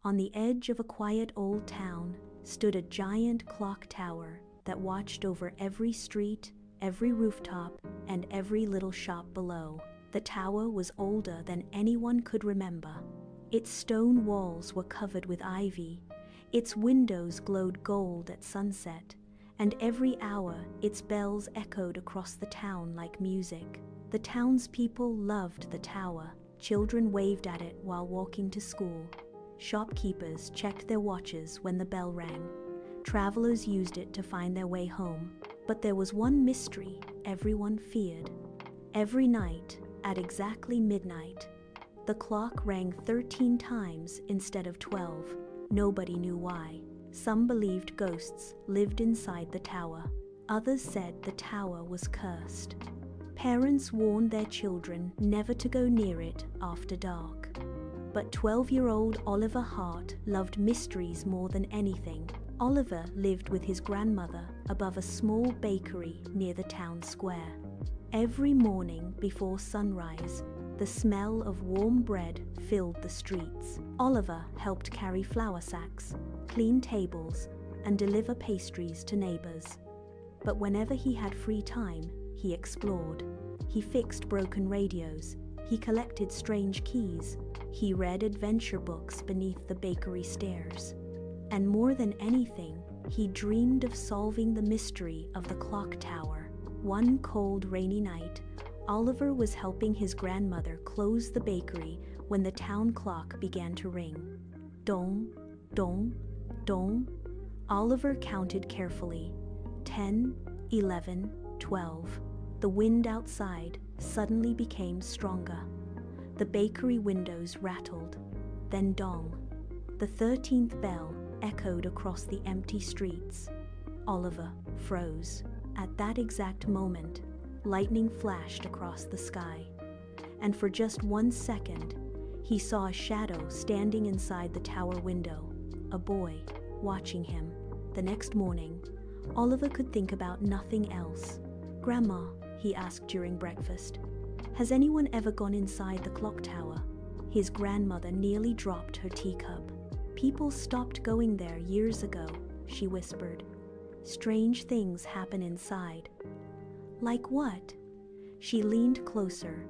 On the edge of a quiet old town stood a giant clock tower that watched over every street, every rooftop, and every little shop below. The tower was older than anyone could remember. Its stone walls were covered with ivy, its windows glowed gold at sunset, and every hour its bells echoed across the town like music. The townspeople loved the tower. Children waved at it while walking to school. Shopkeepers checked their watches when the bell rang. Travelers used it to find their way home. But there was one mystery everyone feared. Every night, at exactly midnight, the clock rang 13 times instead of 12. Nobody knew why. Some believed ghosts lived inside the tower. Others said the tower was cursed. Parents warned their children never to go near it after dark. But 12-year-old Oliver Hart loved mysteries more than anything. Oliver lived with his grandmother above a small bakery near the town square. Every morning before sunrise, the smell of warm bread filled the streets. Oliver helped carry flour sacks, clean tables, and deliver pastries to neighbors. But whenever he had free time, he explored. He fixed broken radios. He collected strange keys. He read adventure books beneath the bakery stairs. And more than anything, he dreamed of solving the mystery of the clock tower. One cold, rainy night, Oliver was helping his grandmother close the bakery when the town clock began to ring. Dong, dong, dong. Oliver counted carefully. 10, 11, 12. The wind outside suddenly became stronger. The bakery windows rattled. Then dong. The 13th bell echoed across the empty streets. Oliver froze. At that exact moment, lightning flashed across the sky. And for just 1 second, he saw a shadow standing inside the tower window, a boy watching him. The next morning, Oliver could think about nothing else. "Grandma," he asked during breakfast, "has anyone ever gone inside the clock tower?" His grandmother nearly dropped her teacup. "People stopped going there years ago," she whispered. "Strange things happen inside." "Like what?" She leaned closer.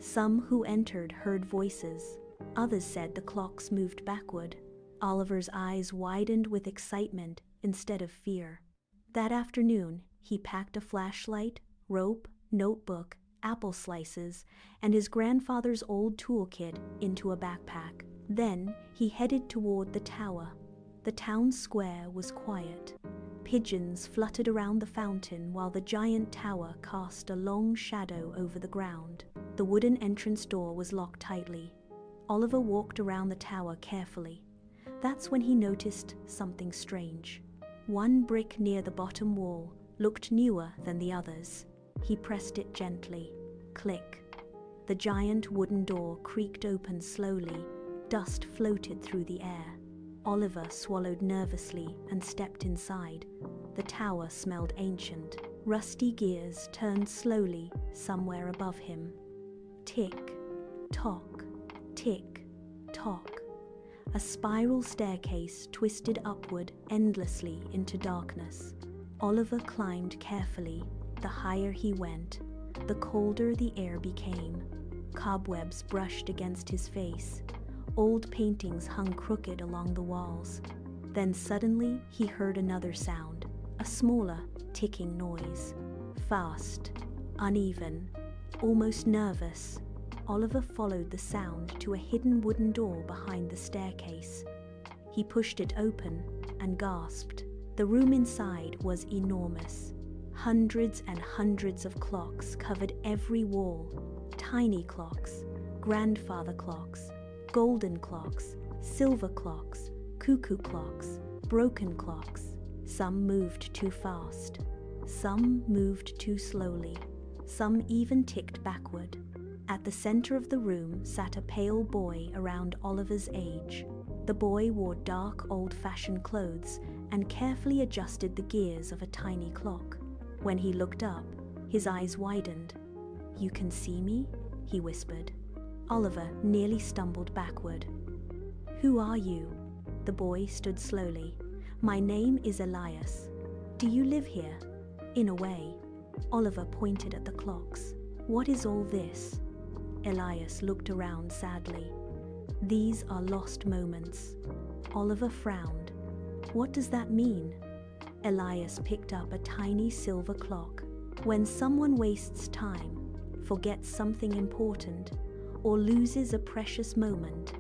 Some who entered heard voices. Others said the clocks moved backward. Oliver's eyes widened with excitement instead of fear. That afternoon, he packed a flashlight, rope, notebook, apple slices, and his grandfather's old toolkit into a backpack. Then he headed toward the tower. The town square was quiet. Pigeons fluttered around the fountain while the giant tower cast a long shadow over the ground. The wooden entrance door was locked tightly. Oliver walked around the tower carefully. That's when he noticed something strange. One brick near the bottom wall looked newer than the others. He pressed it gently. Click. The giant wooden door creaked open slowly. Dust floated through the air. Oliver swallowed nervously and stepped inside. The tower smelled ancient. Rusty gears turned slowly somewhere above him. Tick, tock, tick, tock. A spiral staircase twisted upward endlessly into darkness. Oliver climbed carefully. The higher he went, the colder the air became. Cobwebs brushed against his face. Old paintings hung crooked along the walls. Then suddenly he heard another sound, a smaller, ticking noise. Fast, uneven, almost nervous. Oliver followed the sound to a hidden wooden door behind the staircase. He pushed it open and gasped. The room inside was enormous. Hundreds and hundreds of clocks covered every wall. Tiny clocks, grandfather clocks, golden clocks, silver clocks, cuckoo clocks, broken clocks. Some moved too fast. Some moved too slowly. Some even ticked backward. At the center of the room sat a pale boy around Oliver's age. The boy wore dark, old-fashioned clothes and carefully adjusted the gears of a tiny clock. When he looked up, his eyes widened. "You can see me?" he whispered. Oliver nearly stumbled backward. "Who are you?" The boy stood slowly. My name is Elias. Do you live here? In a way. Oliver pointed at the clocks. What is all this? Elias looked around sadly. These are lost moments. Oliver frowned. What does that mean? Elias picked up a tiny silver clock. When someone wastes time, forgets something important, or loses a precious moment,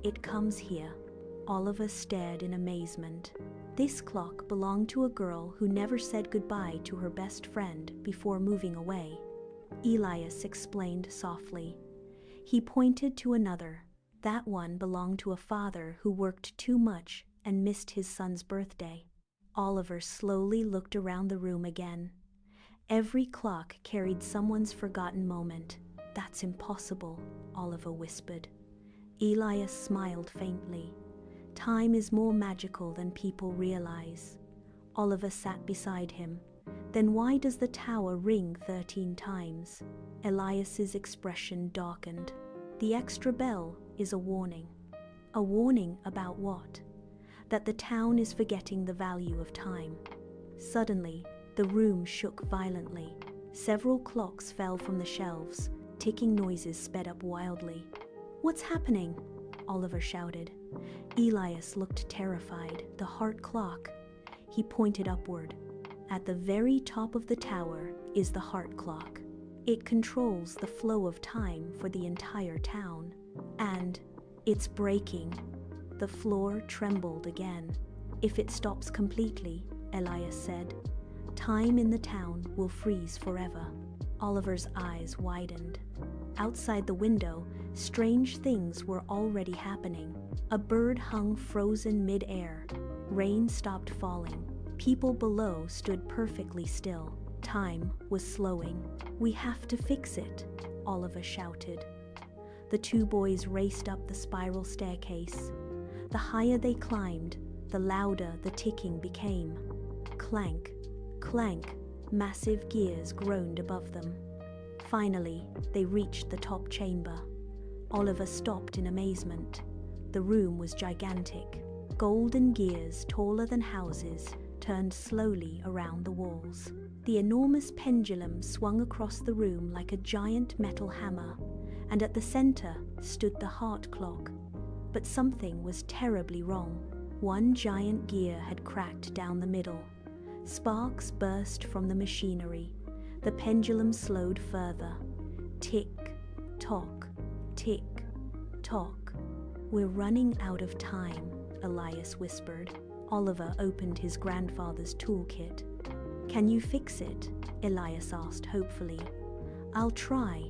it comes here. Oliver stared in amazement. This clock belonged to a girl who never said goodbye to her best friend before moving away. Elias explained softly. He pointed to another. That one belonged to a father who worked too much and missed his son's birthday. Oliver slowly looked around the room again. Every clock carried someone's forgotten moment. That's impossible, Oliver whispered. Elias smiled faintly. Time is more magical than people realize. Oliver sat beside him. Then why does the tower ring 13 times? Elias's expression darkened. The extra bell is a warning. A warning about what? That the town is forgetting the value of time. Suddenly, the room shook violently. Several clocks fell from the shelves. Ticking noises sped up wildly. What's happening? Oliver shouted. Elias looked terrified. The heart clock. He pointed upward. At the very top of the tower is the heart clock. It controls the flow of time for the entire town. And it's breaking. The floor trembled again. If it stops completely, Elias said, time in the town will freeze forever. Oliver's eyes widened. Outside the window, strange things were already happening. A bird hung frozen mid-air. Rain stopped falling. People below stood perfectly still. Time was slowing. We have to fix it, Oliver shouted. The two boys raced up the spiral staircase. The higher they climbed, the louder the ticking became. Clank, clank, massive gears groaned above them. Finally, they reached the top chamber. Oliver stopped in amazement. The room was gigantic. Golden gears, taller than houses, turned slowly around the walls. The enormous pendulum swung across the room like a giant metal hammer, and at the center stood the heart clock. But something was terribly wrong. One giant gear had cracked down the middle. Sparks burst from the machinery. The pendulum slowed further. Tick, tock, tick, tock. We're running out of time, Elias whispered. Oliver opened his grandfather's toolkit. Can you fix it? Elias asked hopefully. I'll try.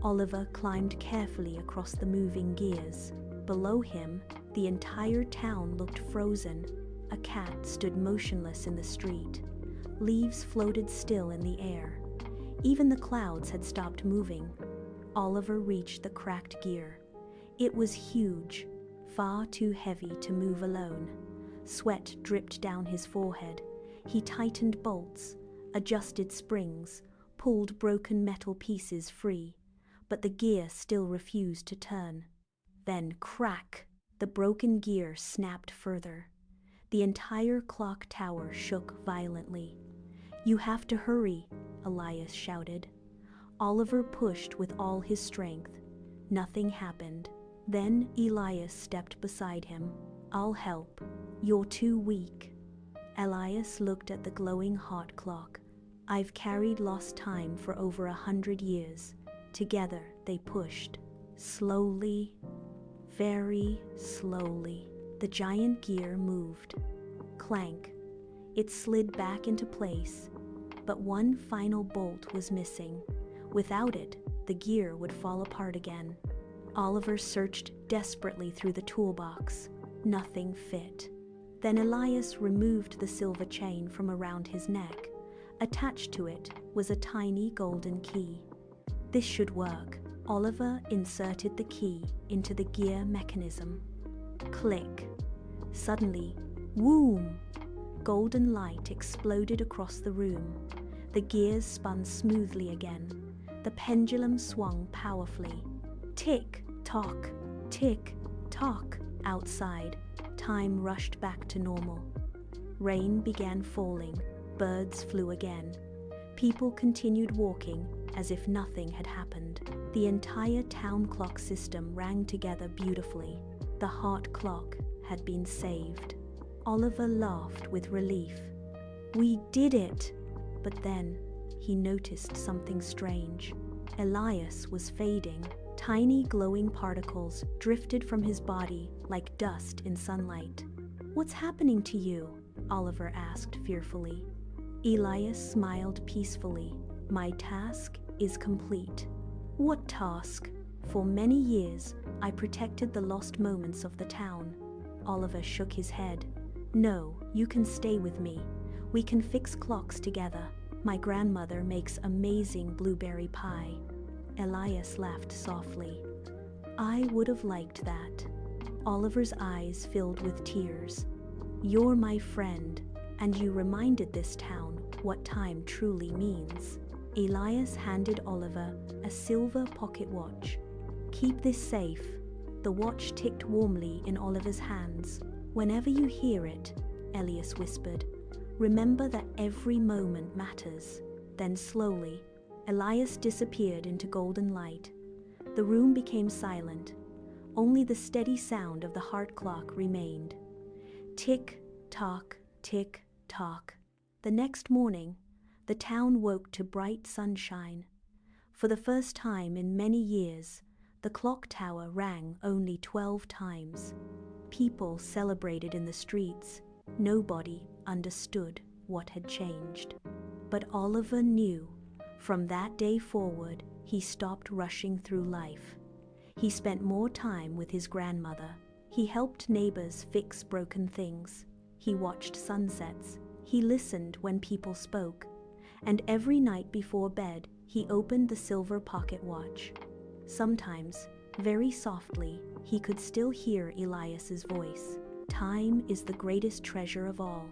Oliver climbed carefully across the moving gears. Below him, the entire town looked frozen. A cat stood motionless in the street. Leaves floated still in the air. Even the clouds had stopped moving. Oliver reached the cracked gear. It was huge, far too heavy to move alone. Sweat dripped down his forehead. He tightened bolts, adjusted springs, pulled broken metal pieces free, but the gear still refused to turn. Then crack! The broken gear snapped further. The entire clock tower shook violently. You have to hurry, Elias shouted. Oliver pushed with all his strength. Nothing happened. Then Elias stepped beside him. I'll help. You're too weak. Elias looked at the glowing heart clock. I've carried lost time for over 100 years. Together they pushed. Slowly, very slowly, the giant gear moved. Clank. It slid back into place, but one final bolt was missing. Without it, the gear would fall apart again. Oliver searched desperately through the toolbox. Nothing fit. Then Elias removed the silver chain from around his neck. Attached to it was a tiny golden key. This should work. Oliver inserted the key into the gear mechanism. Click. Suddenly, whoom! Golden light exploded across the room. The gears spun smoothly again. The pendulum swung powerfully. Tick, tock, tick, tock. Outside, Time rushed back to normal. Rain began falling, birds flew again. People continued walking as if nothing had happened. The entire town clock system rang together beautifully. The heart clock had been saved. Oliver laughed with relief. "We did it!" But then he noticed something strange. Elias was fading. Tiny glowing particles drifted from his body like dust in sunlight. "What's happening to you?" Oliver asked fearfully. Elias smiled peacefully. "My task is complete." "What task?" "For many years, I protected the lost moments of the town." Oliver shook his head. "No, you can stay with me. We can fix clocks together. My grandmother makes amazing blueberry pie." Elias laughed softly. "I would have liked that." Oliver's eyes filled with tears. "You're my friend, and you reminded this town what time truly means." Elias handed Oliver a silver pocket watch. "Keep this safe." The watch ticked warmly in Oliver's hands. "Whenever you hear it," Elias whispered, "remember that every moment matters." Then slowly, Elias disappeared into golden light. The room became silent. Only the steady sound of the heart clock remained. Tick-tock, tick-tock. The next morning, the town woke to bright sunshine. For the first time in many years, the clock tower rang only 12 times. People celebrated in the streets. Nobody understood what had changed. But Oliver knew. From that day forward, he stopped rushing through life. He spent more time with his grandmother. He helped neighbors fix broken things. He watched sunsets. He listened when people spoke. And every night before bed, he opened the silver pocket watch. Sometimes, very softly, he could still hear Elias's voice. "Time is the greatest treasure of all.